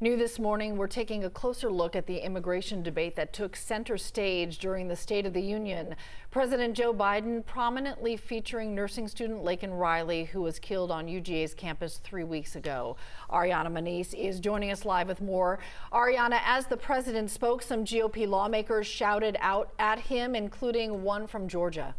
New this morning, we're taking a closer look at the immigration debate that took center stage during the State of the Union. President Joe Biden prominently featuring nursing student Laken Riley, who was killed on UGA's campus 3 weeks ago. Ariana Manise is joining us live with more. Ariana, as the president spoke, some GOP lawmakers shouted out at him, including one from Georgia.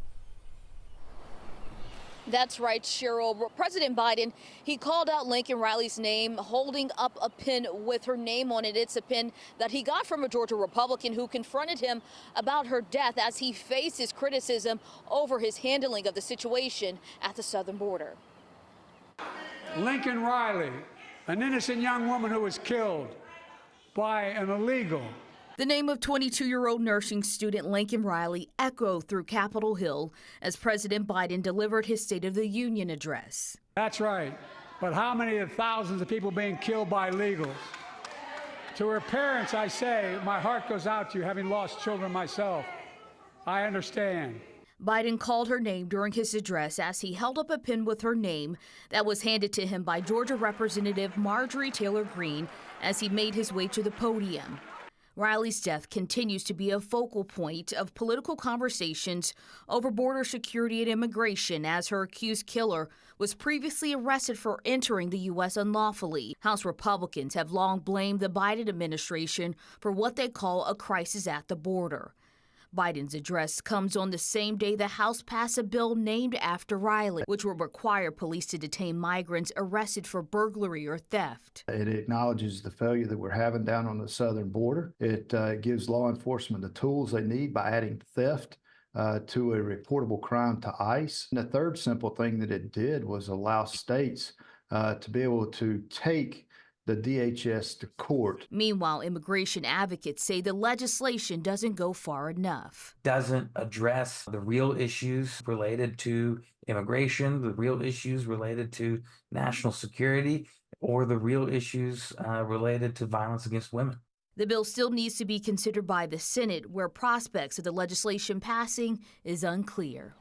That's right, Cheryl. President Biden, he called out Laken Riley's name, holding up a pin with her name on it. It's a pin that he got from a Georgia Republican who confronted him about her death as he faces criticism over his handling of the situation at the southern border. Laken Riley, an innocent young woman who was killed by an illegal. The name of 22-year-old nursing student Laken Riley echoed through Capitol Hill as President Biden delivered his State of the Union address. That's right. But how many of thousands of people being killed by illegals? To her parents, I say, my heart goes out to you, having lost children myself. I understand. Biden called her name during his address as he held up a pin with her name that was handed to him by Georgia Representative Marjorie Taylor Greene as he made his way to the podium. Riley's death continues to be a focal point of political conversations over border security and immigration as her accused killer was previously arrested for entering the U.S. unlawfully. House Republicans have long blamed the Biden administration for what they call a crisis at the border. Biden's address comes on the same day the House passed a bill named after Riley, which will require police to detain migrants arrested for burglary or theft. It acknowledges the failure that we're having down on the southern border. It gives law enforcement the tools they need by adding theft to a reportable crime to ICE. And the third simple thing that it did was allow states to be able to take the DHS to court. Meanwhile, immigration advocates say the legislation doesn't go far enough. Doesn't address the real issues related to immigration, the real issues related to national security, or the real issues related to violence against women. The bill still needs to be considered by the Senate, where prospects of the legislation passing is unclear.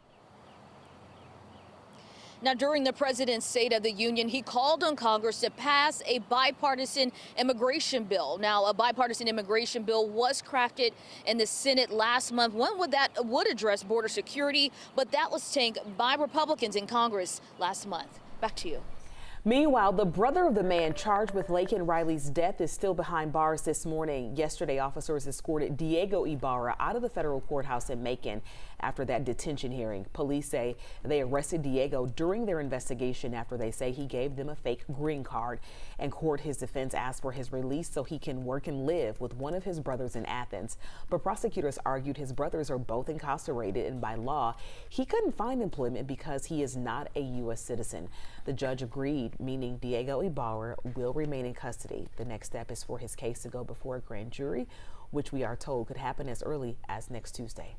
Now, during the president's State of the Union, he called on Congress to pass a bipartisan immigration bill. Now, a bipartisan immigration bill was crafted in the Senate last month, one that would address border security, but that was tanked by Republicans in Congress last month. Back to you. Meanwhile, the brother of the man charged with Laken Riley's death is still behind bars this morning. Yesterday, officers escorted Diego Ibarra out of the federal courthouse in Macon after that detention hearing. Police say they arrested Diego during their investigation after they say he gave them a fake green card. In court, his defense asked for his release so he can work and live with one of his brothers in Athens. But prosecutors argued his brothers are both incarcerated and by law, he couldn't find employment because he is not a U.S. citizen. The judge agreed, meaning Diego Ibarra will remain in custody. The next step is for his case to go before a grand jury, which we are told could happen as early as next Tuesday.